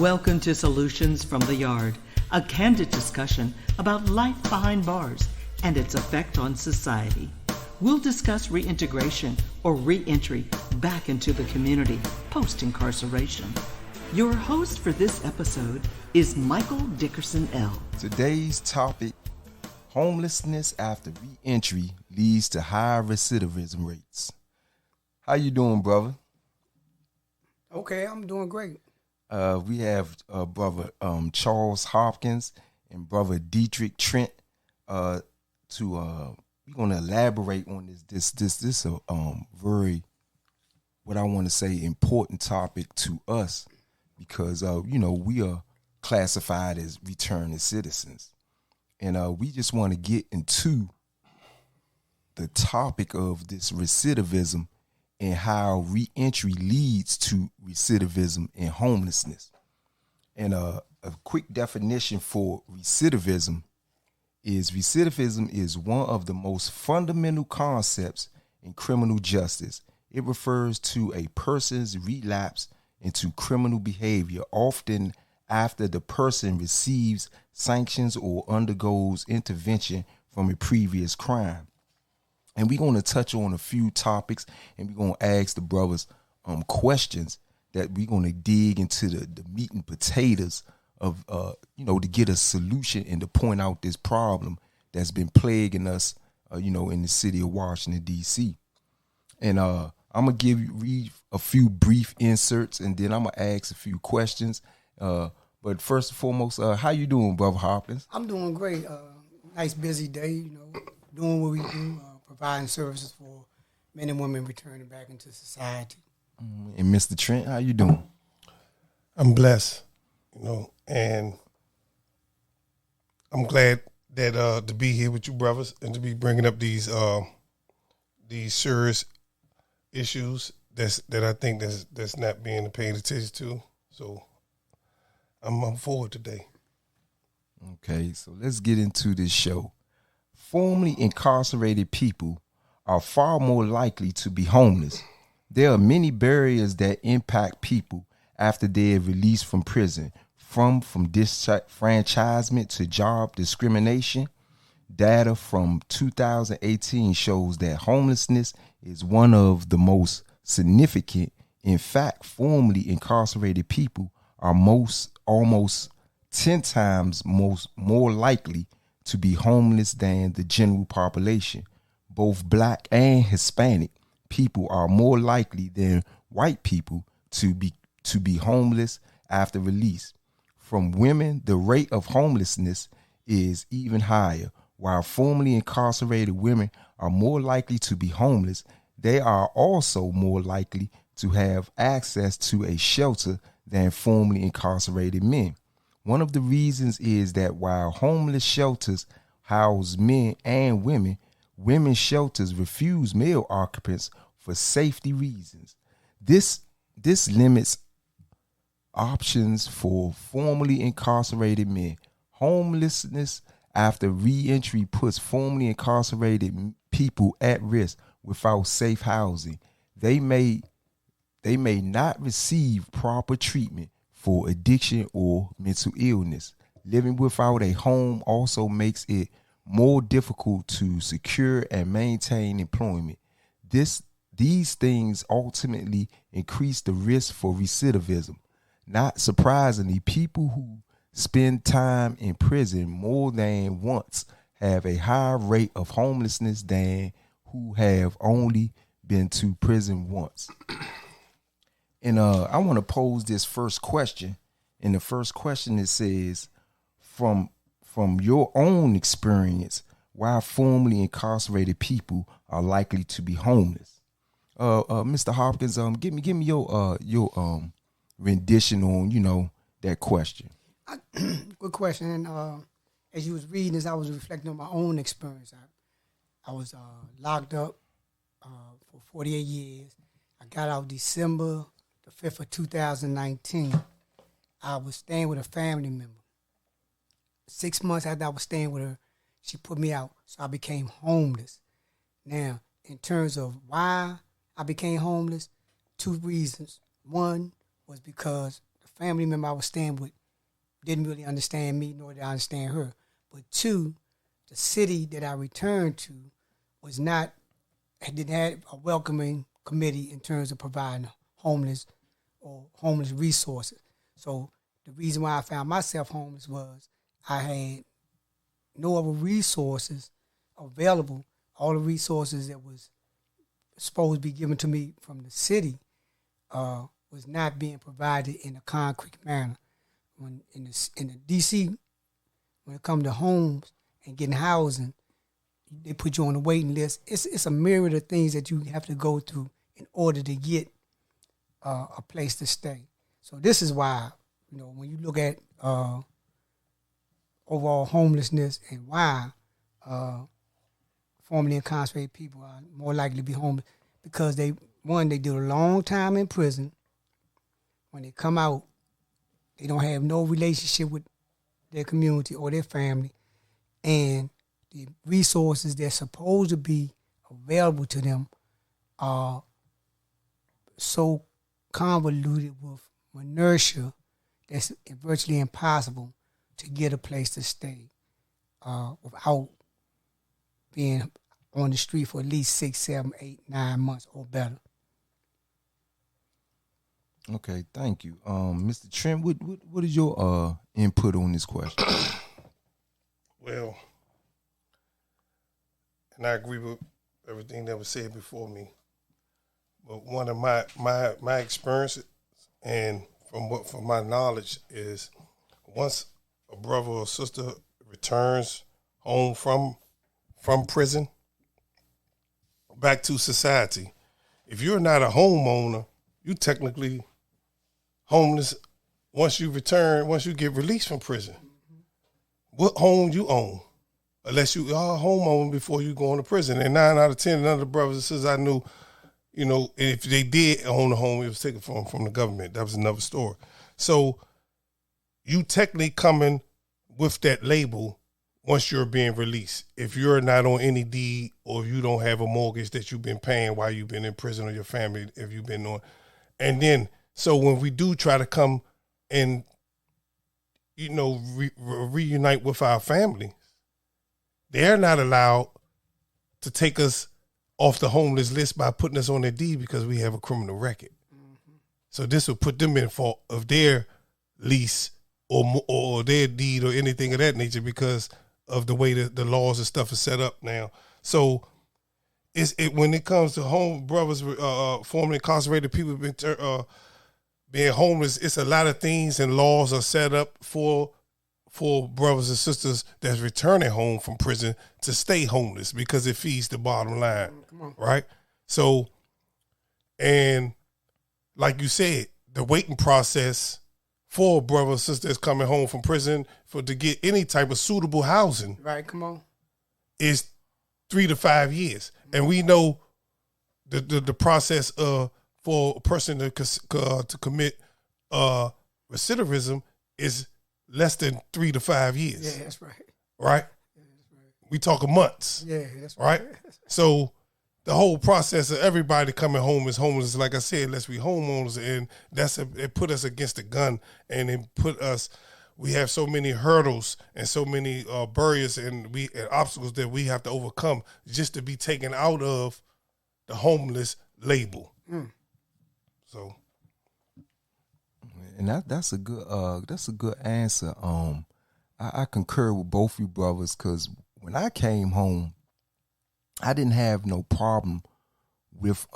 Welcome to Solutions from the Yard, a candid discussion about life behind bars and its effect on society. We'll discuss reintegration or reentry back into the community post-incarceration. Your host for this episode is Michael Dickerson-El. Today's topic, homelessness after reentry leads to high recidivism rates. How you doing, brother? Okay, I'm doing great. We have brother Charles Hopkins and brother Dietrich Trent. We're gonna elaborate on this very, what I want to say, important topic to us because we are classified as returning citizens, and we just want to get into the topic of this recidivism and how reentry leads to recidivism and homelessness. And a quick definition for recidivism is one of the most fundamental concepts in criminal justice. It refers to a person's relapse into criminal behavior, often after the person receives sanctions or undergoes intervention from a previous crime. And we're going to touch on a few topics, and we're going to ask the brothers questions that we're going to dig into the meat and potatoes of, to get a solution and to point out this problem that's been plaguing us, in the city of Washington, D.C. And I'm going to read a few brief inserts, and then I'm going to ask a few questions. But first and foremost, how you doing, Brother Hopkins? I'm doing great. Nice busy day, doing what we do, providing services for men and women returning back into society. And Mr. Trent, how you doing? I'm blessed, and I'm glad that to be here with you brothers and to be bringing up these serious issues that I think that's not being paid attention to. So I'm forward today. Okay, so let's get into this show. Formerly incarcerated people are far more likely to be homeless. There are many barriers that impact people after they are released from prison, from disenfranchisement to job discrimination. Data from 2018 shows that homelessness is one of the most significant. In fact, formerly incarcerated people are almost 10 times more likely to be homeless than the general population. Both Black and Hispanic people are more likely than white people to be homeless after release. From women, the rate of homelessness is even higher. While formerly incarcerated women are more likely to be homeless, they are also more likely to have access to a shelter than formerly incarcerated men. One of the reasons is that while homeless shelters house men and women, women's shelters refuse male occupants for safety reasons. This limits options for formerly incarcerated men. Homelessness after reentry puts formerly incarcerated people at risk without safe housing. They may not receive proper treatment for addiction or mental illness. Living without a home also makes it more difficult to secure and maintain employment. These things ultimately increase the risk for recidivism. Not surprisingly, people who spend time in prison more than once have a higher rate of homelessness than who have only been to prison once. And I want to pose this first question. And the first question, it says, from your own experience, why formerly incarcerated people are likely to be homeless? Mr. Hopkins, give me your rendition on that question. Good question. And as you was reading this, I was reflecting on my own experience. I was locked up for 48 years. I got out December the 5th of 2019. I was staying with a family member. 6 months after I was staying with her, she put me out, so I became homeless. Now, in terms of why I became homeless, two reasons. One was because the family member I was staying with didn't really understand me, nor did I understand her. But two, the city that I returned to didn't have a welcoming committee in terms of providing homeless resources. So the reason why I found myself homeless was I had no other resources available. All the resources that was supposed to be given to me from the city was not being provided in a concrete manner. When in the DC, when it comes to homes and getting housing, they put you on the waiting list. It's a myriad of things that you have to go through in order to get a place to stay. So this is why, when you look at overall homelessness and why formerly incarcerated people are more likely to be homeless, because they do a long time in prison. When they come out, they don't have no relationship with their community or their family, and the resources that's supposed to be available to them are so convoluted with inertia that's virtually impossible to get a place to stay without being on the street for at least 6, 7, 8, 9 months or better. Okay, thank you. Mr. Trent, what is your input on this question? Well, and I agree with everything that was said before me. But one of my experiences and from my knowledge is once a brother or sister returns home from prison back to society, if you're not a homeowner, you technically homeless once you get released from prison. What home you own? Unless you are a homeowner before you go into prison. And 9 out of 10, none of the brothers and sisters I knew, if they did own a home, it was taken from the government. That was another story. So you technically coming with that label once you're being released. If you're not on any deed or you don't have a mortgage that you've been paying while you've been in prison, or your family, if you've been on. And then, so when we do try to come and, reunite with our family, they're not allowed to take us off the homeless list by putting us on their deed because we have a criminal record. Mm-hmm. So this will put them in fault of their lease or their deed or anything of that nature because of the way the laws and stuff is set up now. So when it comes to home brothers, formerly incarcerated people being homeless, it's a lot of things and laws are set up for brothers and sisters that's returning home from prison to stay homeless because it feeds the bottom line, right? So, and like you said, the waiting process for brothers and sisters coming home from prison to get any type of suitable housing, right? Come on, is 3 to 5 years, and we know the process for a person to commit recidivism is less than 3 to 5 years. Yeah, that's right. Right? Yeah, that's right. We talking months. Yeah, that's right. Right? So the whole process of everybody coming home is homeless. Like I said, unless we homeowners, and it put us against the gun, and we have so many hurdles and so many barriers and obstacles that we have to overcome just to be taken out of the homeless label. So. And that's a good answer. I concur with both you brothers, because when I came home, I didn't have no problem with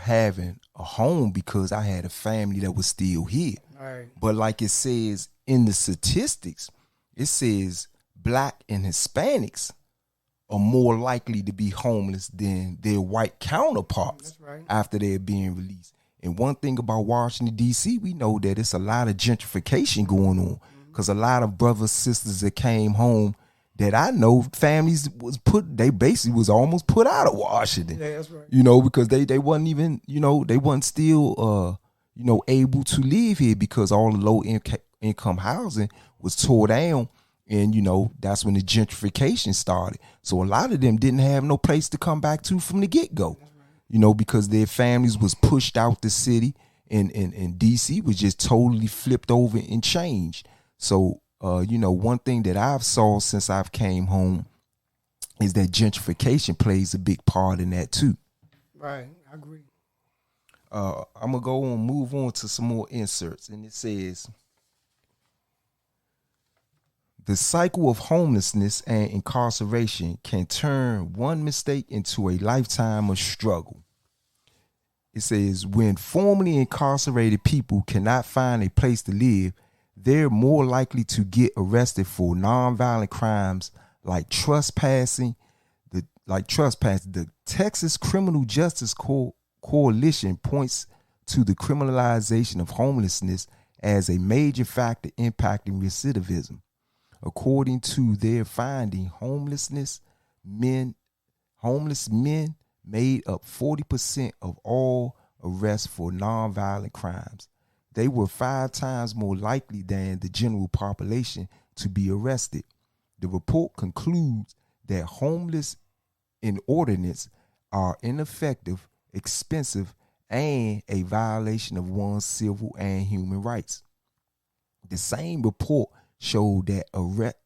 having a home because I had a family that was still here. Right. But like it says in the statistics, it says Black and Hispanics are more likely to be homeless than their white counterparts. That's right. After they're being released. And one thing about Washington, D.C., we know that it's a lot of gentrification going on, because a lot of brothers, sisters that came home that I know, families they basically was almost put out of Washington. Yeah, that's right. Because they wasn't even, they wasn't still, able to live here because all the low income housing was tore down. And, that's when the gentrification started. So a lot of them didn't have no place to come back to from the get-go. Because their families was pushed out the city and DC was just totally flipped over and changed. So one thing that I've saw since I've came home is that gentrification plays a big part in that too. Right, I agree. I'm gonna move on to some more inserts, and it says the cycle of homelessness and incarceration can turn one mistake into a lifetime of struggle. It says when formerly incarcerated people cannot find a place to live, they're more likely to get arrested for nonviolent crimes like trespassing. The Texas Criminal Justice Coalition points to the criminalization of homelessness as a major factor impacting recidivism. According to their finding, homeless men made up 40% of all arrests for nonviolent crimes. They were 5 times more likely than the general population to be arrested. The report concludes that homeless ordinances are ineffective, expensive, and a violation of one's civil and human rights. The same report showed that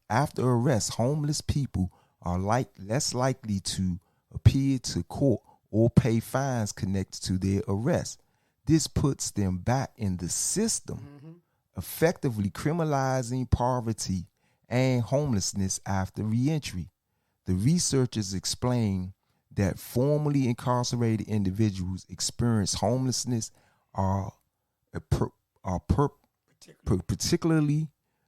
after arrest, homeless people are less likely to appear to court or pay fines connected to their arrest. This puts them back in the system, effectively criminalizing poverty and homelessness after reentry. The researchers explain that formerly incarcerated individuals experience homelessness are particularly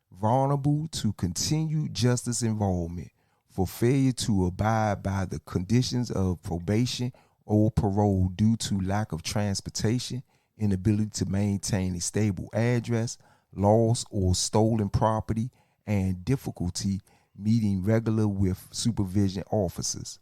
vulnerable to continued justice involvement for failure to abide by the conditions of probation or parole due to lack of transportation, inability to maintain a stable address, loss or stolen property, and difficulty meeting regular with supervision officers.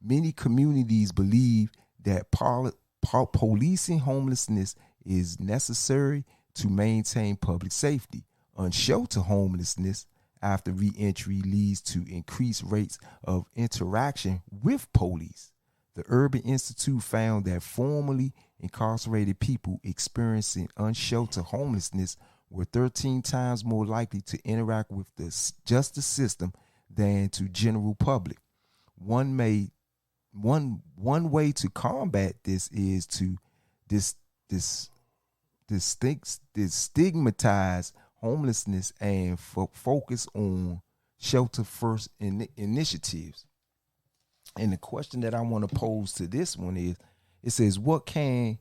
Many communities believe that policing homelessness is necessary to maintain public safety. Unsheltered homelessness after reentry leads to increased rates of interaction with police. The Urban Institute found that formerly incarcerated people experiencing unsheltered homelessness were 13 times more likely to interact with the justice system than to general public. One way to combat this is to stigmatize homelessness and focus on shelter first initiatives. And the question that I want to pose to this one is, it says, what can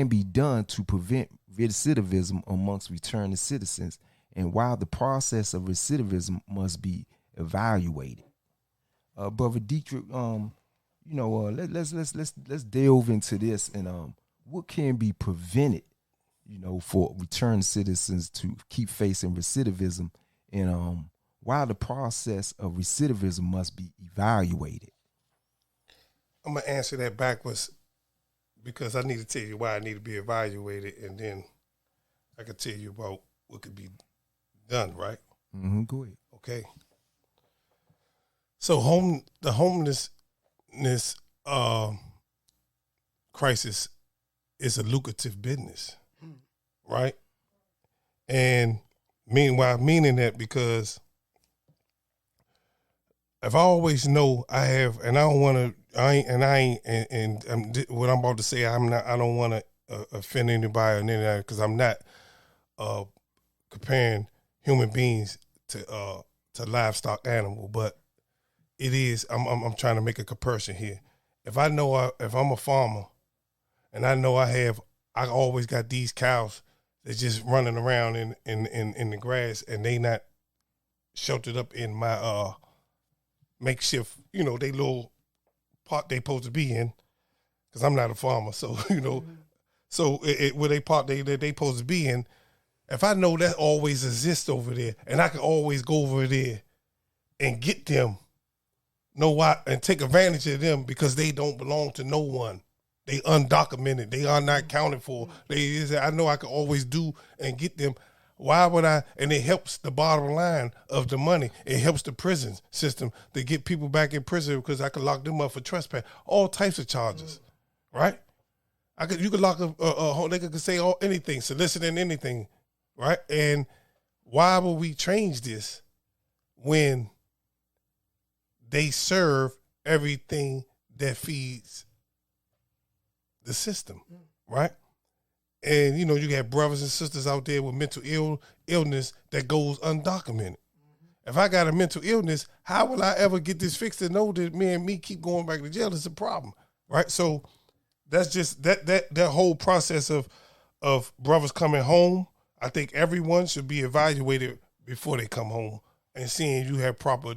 be done to prevent recidivism amongst returning citizens, and why the process of recidivism must be evaluated? Brother Dietrich, let's delve into this, and what can be prevented, for returning citizens to keep facing recidivism, and why the process of recidivism must be evaluated. I'm gonna answer that backwards because I need to tell you why I need to be evaluated, and then I can tell you about what could be done. Right? Go ahead. Okay. So the homelessness crisis is a lucrative business, right? And meaning that because if I always know I have, and I don't want to, what I'm about to say, I don't want to offend anybody or anything, because I'm not comparing human beings to livestock animal, but it is. I'm trying to make a comparison here. If I know if I'm a farmer, and I know I always got these cows that's just running around in the grass, and they not sheltered up in my makeshift, they little pot they supposed to be in, because I'm not a farmer, so so where they pot they supposed to be in. If I know that always exists over there, and I can always go over there and get them, know why, and take advantage of them, because they don't belong to no one. They undocumented. They are not counted for. I know I can always do and get them. Why would I? And it helps the bottom line of the money. It helps the prison system to get people back in prison, because I can lock them up for trespass, all types of charges, right? You could lock a they could say anything, soliciting anything, right? And why would we change this when they serve everything that feeds the system, right? And you have brothers and sisters out there with mental illness that goes undocumented. If I got a mental illness, how will I ever get this fixed and know that me keep going back to jail is a problem, right? So that's just that whole process of brothers coming home. I think everyone should be evaluated before they come home and seeing you have proper,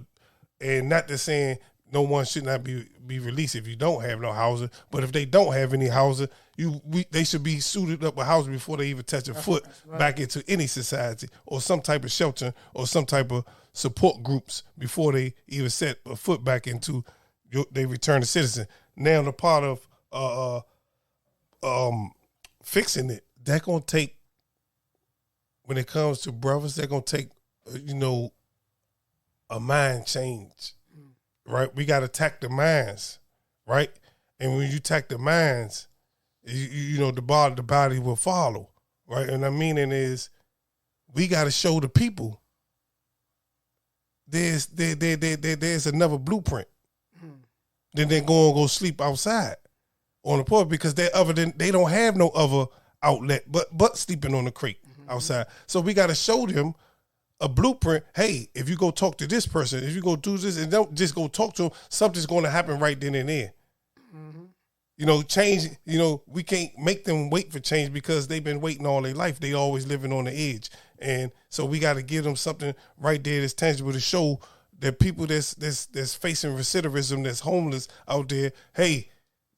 and not just saying no one should not be released if you don't have no housing, but if they don't have any housing, they should be suited up with housing before they even touch a foot back into any society or some type of shelter or some type of support groups before they even set a foot back into they return to citizen. Now the part of fixing it, they're gonna take, when it comes to brothers, they're gonna take a mind change. Right, we got to attack the minds, right? And when you attack the minds, the body will follow, right? And the meaning is, we got to show the people there's another blueprint. Then they're going to go sleep outside on the porch because they don't have no other outlet but sleeping on the crate outside. So we got to show them a blueprint. Hey, if you go talk to this person, if you go do this, and don't just go talk to them, something's going to happen right then and there. Change. We can't make them wait for change because they've been waiting all their life. They always living on the edge, and so we got to give them something right there that's tangible to show that people that's facing recidivism, that's homeless out there. Hey,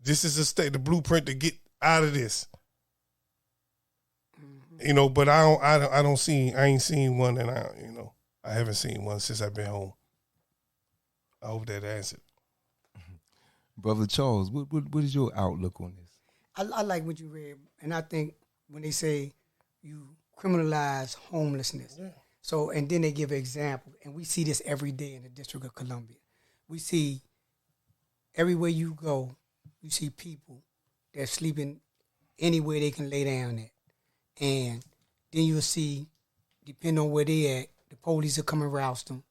this is the blueprint to get out of this. But I ain't seen one, and I haven't seen one since I've been home. I hope that answered. Brother Charles, what is your outlook on this? I like what you read, and I think when they say you criminalize homelessness, so, and then they give an example, and we see this every day in the District of Columbia. We see everywhere you go, you see people that sleeping anywhere they can lay down at. And then you'll see, depending on where they at, the police will come and roust them.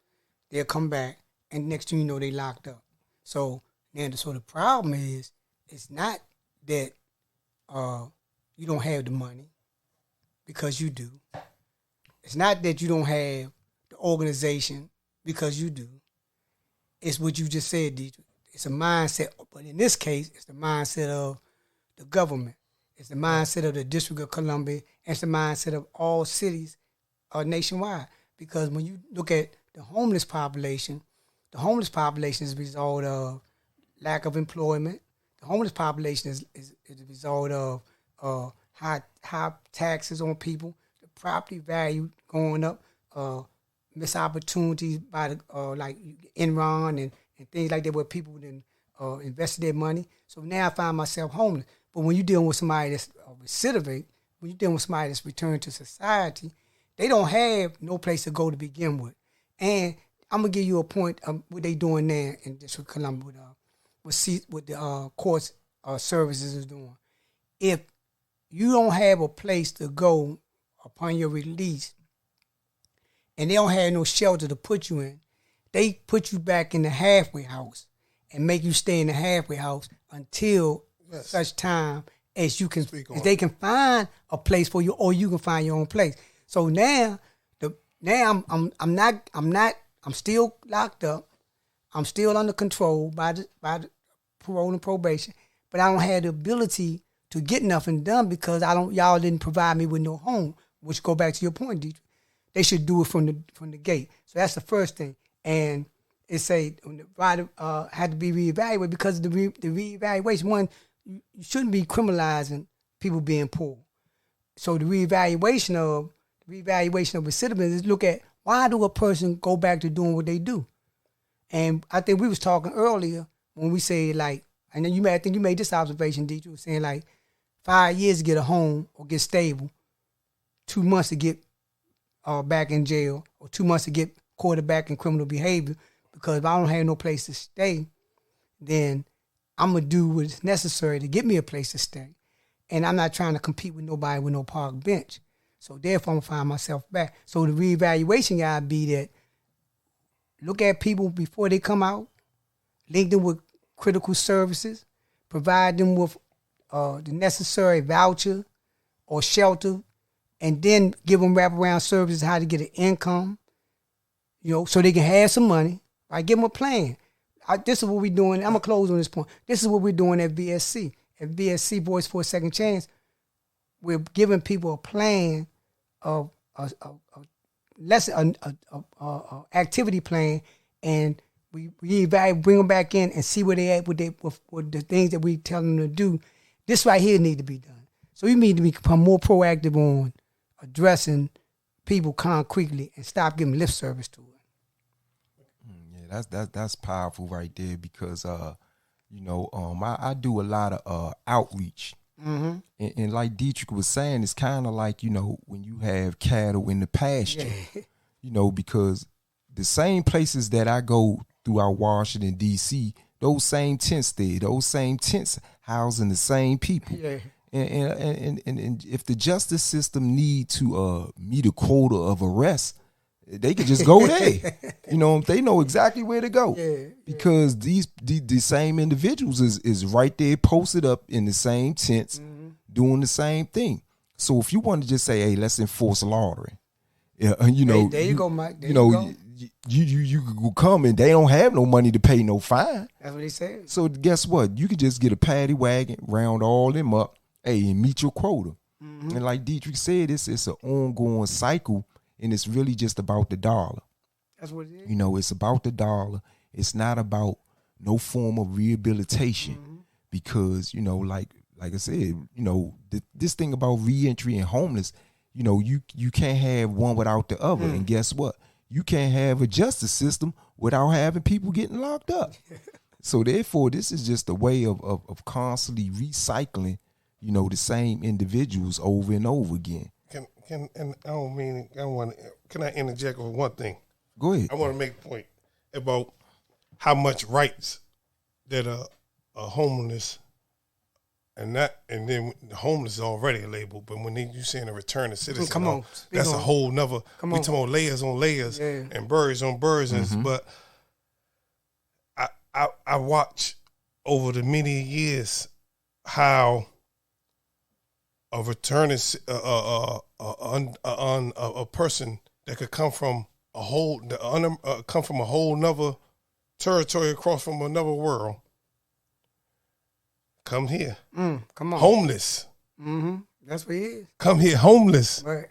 They'll come back, and next thing you know, they locked up. So the problem is, it's not that you don't have the money, because you do. It's not that you don't have the organization, because you do. It's what you just said, Deidre. It's a mindset, but in this case, it's the mindset of the government. It's the mindset of the District of Columbia, and it's the mindset of all cities nationwide. Because when you look at the homeless population is a result of lack of employment. The homeless population is a result of high taxes on people, the property value going up, missed opportunities by the like Enron and things like that, where people then invested their money. So now I find myself homeless. But when you're dealing with somebody that's recidivate, when you're dealing with somebody that's returned to society, they don't have no place to go to begin with. And I'm gonna give you a point of what they doing there in District of Columbia with the court services is doing. If you don't have a place to go upon your release, and they don't have no shelter to put you in, they put you back in the halfway house and make you stay in the halfway house until such time as you can, as they can find a place for you, or you can find your own place. So now, I'm still locked up. I'm still under control by the parole and probation, but I don't have the ability to get nothing done because y'all didn't provide me with no home. Which go back to your point, Deidre. They should do it from the gate. So that's the first thing. And it say the rider had to be reevaluated because of the reevaluation. One, you shouldn't be criminalizing people being poor. So the reevaluation of recidivism is look at why do a person go back to doing what they do. And I think we was talking earlier when we say like, and then I think you made this observation, Deidre, was saying like 5 years to get a home or get stable, 2 months to get back in jail, or 2 months to get quarterback in criminal behavior. Because if I don't have no place to stay, then I'm going to do what's necessary to get me a place to stay. and I'm not trying to compete with nobody with no park bench. So therefore, I'm gonna find myself back. So the reevaluation gotta be that look at people before they come out, link them with critical services, provide them with the necessary voucher or shelter, and then give them wraparound services how to get an income, so they can have some money. Right? Give them a plan. This is what we're doing. I'm gonna close on this point. This is what we're doing at VSC. At VSC Boys for a Second Chance, we're giving people a plan of a activity plan, and we evaluate, bring them back in and see where they at with the things that we tell them to do. This right here need to be done. So we need to become more proactive on addressing people concretely and stop giving lip service to it. Yeah, that's powerful right there because I do a lot of outreach. Mm-hmm. And like Dietrich was saying, it's kind of like, when you have cattle in the pasture, because the same places that I go throughout Washington, D.C., those same tents there, those same tents housing the same people. Yeah. And if the justice system need to meet a quota of arrests, they could just go there. They know exactly where to go. Yeah. Because these same individuals is right there posted up in the same tents, mm-hmm. doing the same thing. So if you want to just say, hey, let's enforce laundering, there you go, Mike. You could come and they don't have no money to pay no fine. That's what he said. So guess what? You could just get a paddy wagon, round all them up, and meet your quota. Mm-hmm. And like Dietrich said, it's an ongoing cycle. And it's really just about the dollar. That's what it is. It's about the dollar. It's not about no form of rehabilitation. Mm-hmm. Because, like I said, this thing about reentry and homeless, you can't have one without the other. And guess what? You can't have a justice system without having people getting locked up. So therefore, this is just a way of constantly recycling, the same individuals over and over again. Can I interject with one thing? Go ahead. I want to make a point about how much rights that a homeless and then the homeless is already a label, but when you saying a return to citizen, that's a whole nother. We talking about layers on layers and birds on birds, mm-hmm. But I watch over the many years how a returning a person that could come from a whole nother territory across from another world, come here, come on, homeless. Mm-hmm. That's what he is. Come here, homeless, right,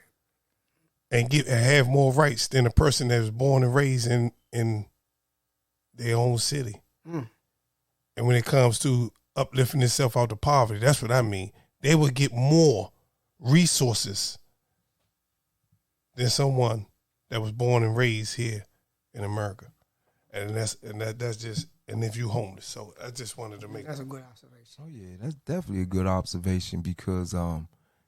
and have more rights than a person that was born and raised in their own city. Mm. And when it comes to uplifting itself out of poverty, that's what I mean. They would get more resources than someone that was born and raised here in America, and that's just. And if you homeless, so I just wanted to make that's a good observation. Oh yeah, that's definitely a good observation because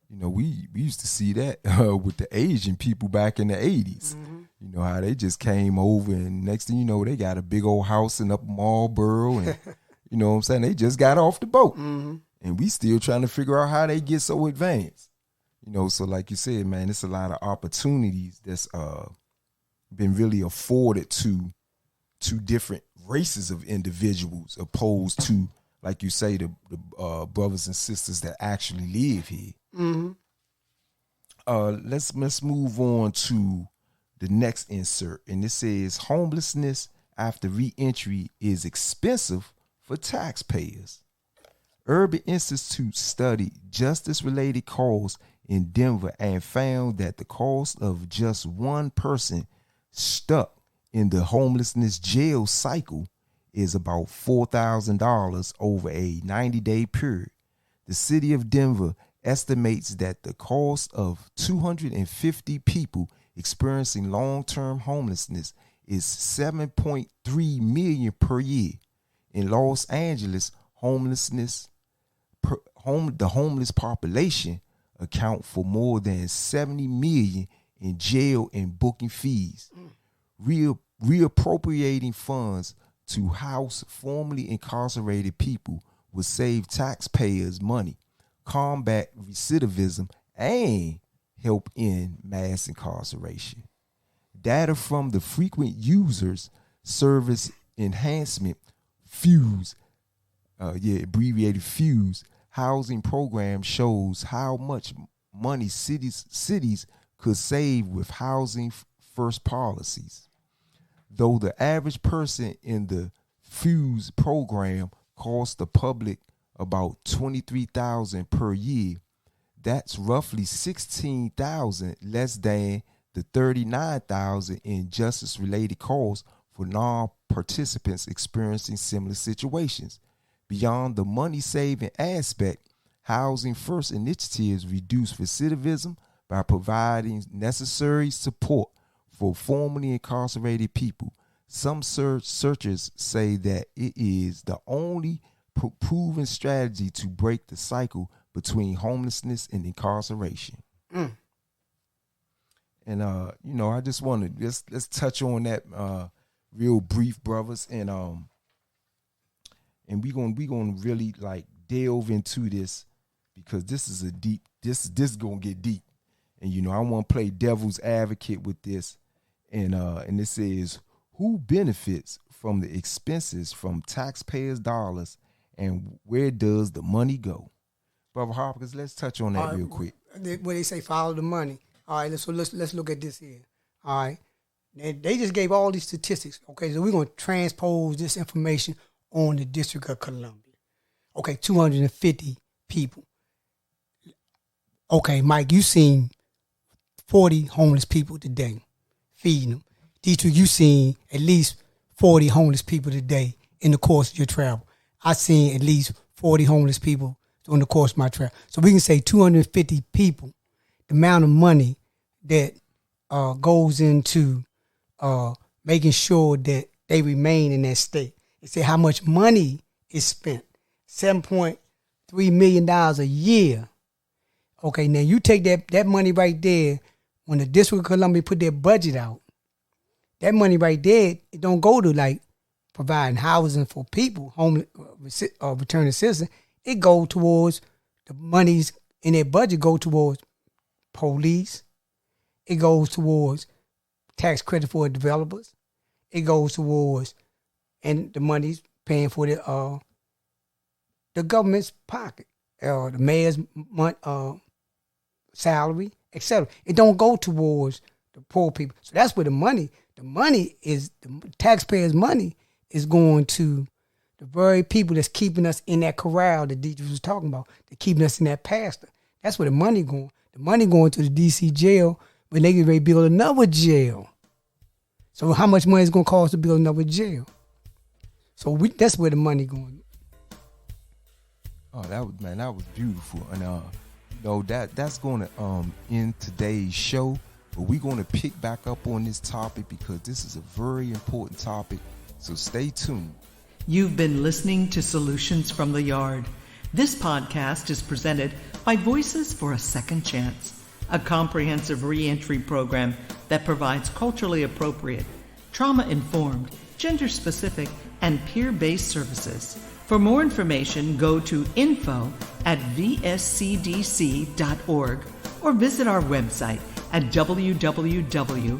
we used to see that with the Asian people back in the 80s. Mm-hmm. How they just came over and next thing you know they got a big old house in up Marlboro and you know what I'm saying, they just got off the boat. Mm-hmm. And we still trying to figure out how they get so advanced. So like you said, man, it's a lot of opportunities that's been really afforded to different races of individuals opposed to, like you say, the brothers and sisters that actually live here. Mm-hmm. Let's move on to the next insert. And it says, homelessness after reentry is expensive for taxpayers. Urban Institute studied justice-related costs in Denver and found that the cost of just one person stuck in the homelessness jail cycle is about $4,000 over a 90-day period. The city of Denver estimates that the cost of 250 people experiencing long-term homelessness is $7.3 million per year. In Los Angeles, the homeless population account for more than 70 million in jail and booking fees. Reappropriating funds to house formerly incarcerated people would save taxpayers money. combat recidivism and help end mass incarceration. Data from the Frequent Users Service Enhancement FUSE, abbreviated FUSE, housing program shows how much money cities could save with housing first policies. Though the average person in the FUSE program costs the public about $23,000 per year, that's roughly $16,000 less than the $39,000 in justice-related costs for non-participants experiencing similar situations. Beyond the money-saving aspect, Housing First initiatives reduce recidivism by providing necessary support for formerly incarcerated people. Some searchers say that it is the only proven strategy to break the cycle between homelessness and incarceration. And I just want to let's touch on that real brief, brothers, and we gonna really like delve into this, because this is a deep, this gonna get deep, and I want to play devil's advocate with this, and it says, who benefits from the expenses from taxpayers' dollars, and where does the money go? Brother Hopkins, let's touch on that real quick. Where they say follow the money. All right, let's look at this here. All right, they just gave all these statistics. Okay, so we're gonna transpose this information on the District of Columbia. Okay, 250 people. Okay, Mike, you seen 40 homeless people today, feeding them. Dietrich, you seen at least 40 homeless people today in the course of your travel. I seen at least 40 homeless people during the course of my travel. So we can say 250 people, the amount of money that goes into making sure that they remain in that state. They say how much money is spent, $7.3 million a year. Okay, now you take that money right there, when the District of Columbia put their budget out, that money right there, it don't go to like providing housing for people, homeless, returning citizens. It go towards the monies in their budget go towards police. It goes towards tax credit for developers. It goes towards, and the money's paying for the government's pocket, the mayor's salary, etc. It don't go towards the poor people. So that's where the money is, the taxpayers' money is going to the very people that's keeping us in that corral that Deidre was talking about. They're keeping us in that pasture. That's where the money going. The money going to the D.C. jail when they get ready to build another jail. So how much money is going to cost to build another jail? So that's where the money going. Oh, that was beautiful, and that's going to end today's show. But we're going to pick back up on this topic because this is a very important topic. So stay tuned. You've been listening to Solutions from the Yard. This podcast is presented by Voices for a Second Chance, a comprehensive reentry program that provides culturally appropriate, trauma-informed, gender-specific, and peer-based services. For more information, go to info@vscdc.org or visit our website at www.vscdc.org.